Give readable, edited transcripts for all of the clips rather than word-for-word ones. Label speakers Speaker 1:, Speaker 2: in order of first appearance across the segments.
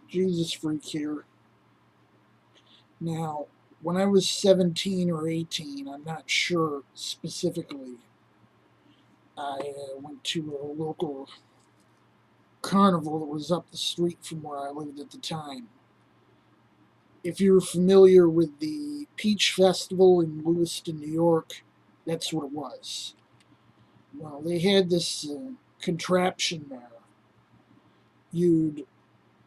Speaker 1: Jesus freak here. Now, when I was 17 or 18, I'm not sure specifically, I went to a local carnival that was up the street from where I lived at the time. If you're familiar with the Peach Festival in Lewiston, New York, that's what it was. Well, they had this contraption there. You'd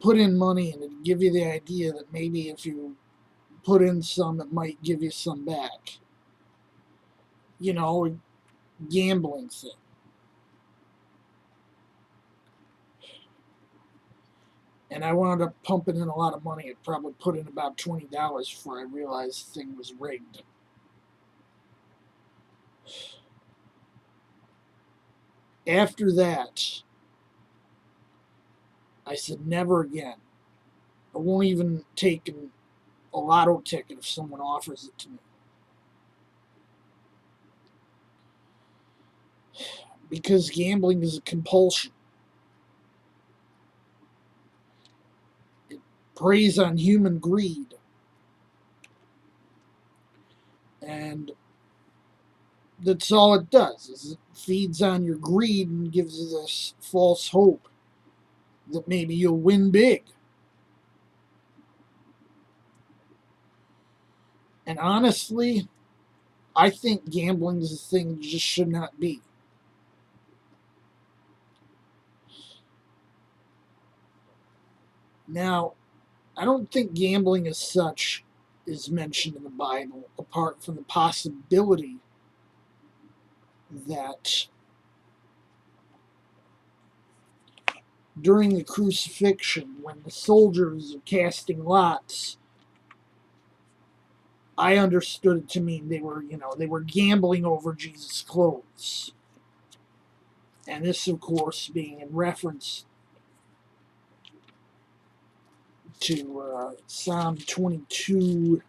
Speaker 1: put in money and it'd give you the idea that maybe if you put in some, it might give you some back. You know, a gambling thing. And I wound up pumping in a lot of money. It probably put in about $20 before I realized the thing was rigged. After that, I said never again. I won't even take a lotto ticket if someone offers it to me. Because gambling is a compulsion. It preys on human greed. And that's all it does, is it feeds on your greed and gives you this false hope that maybe you'll win big. And honestly, I think gambling is a thing that just should not be. Now, I don't think gambling as such is mentioned in the Bible, apart from the possibility that during the crucifixion, when the soldiers are casting lots, I understood it to mean they were gambling over Jesus' clothes. And this, of course, being in reference to Psalm 22,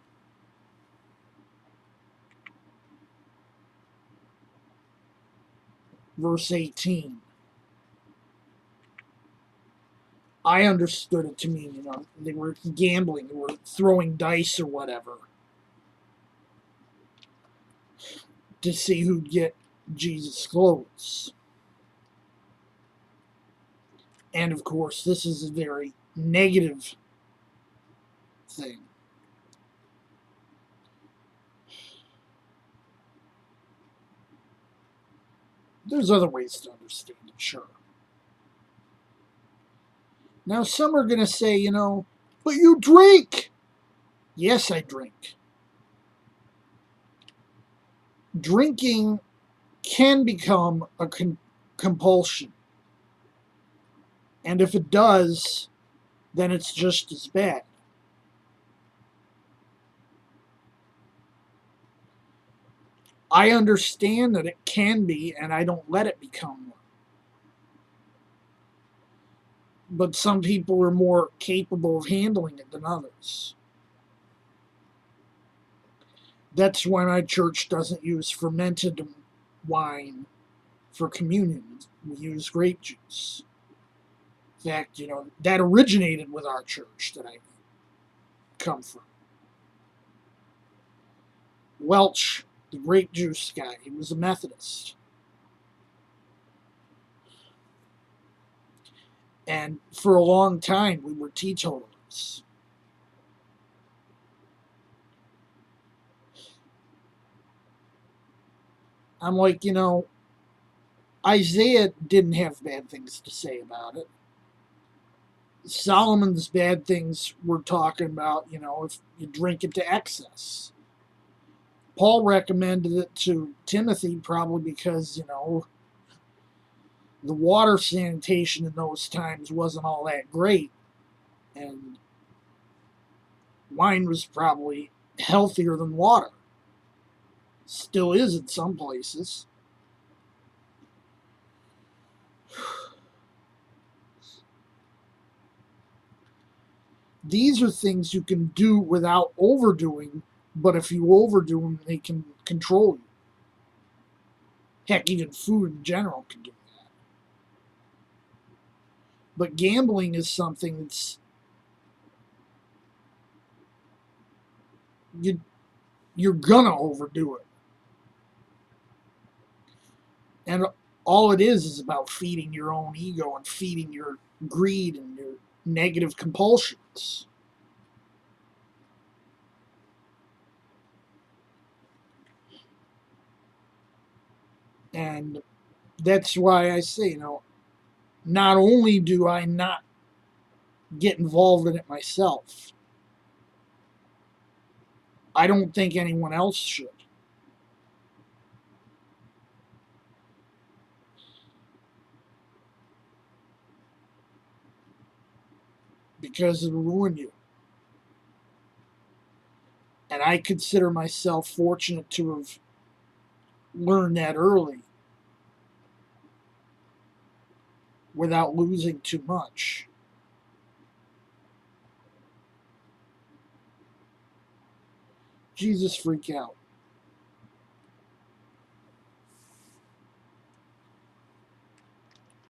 Speaker 1: verse 18. I understood it to mean, they were gambling, they were throwing dice or whatever to see who'd get Jesus' clothes. And of course, this is a very negative thing. There's other ways to understand it, sure. Now, some are going to say, but you drink. Yes, I drink. Drinking can become a compulsion. And if it does, then it's just as bad. I understand that it can be, and I don't let it become one. But some people are more capable of handling it than others. That's why my church doesn't use fermented wine for communion. We use grape juice. In fact, that originated with our church that I come from. Welch, the grape juice guy, he was a Methodist. And for a long time, we were teetotalers. I'm like, Isaiah didn't have bad things to say about it. Solomon's bad things we're talking about, if you drink it to excess. Paul recommended it to Timothy probably because, the water sanitation in those times wasn't all that great. And wine was probably healthier than water. Still is in some places. These are things you can do without overdoing, but if you overdo them, they can control you. Heck, even food in general can do that. But gambling is something that's you you're gonna overdo it. And all it is about feeding your own ego and feeding your greed and your negative compulsions. And that's why I say, not only do I not get involved in it myself, I don't think anyone else should. Because it'll ruin you. And I consider myself fortunate to have learned that early without losing too much. Jesus, freak out.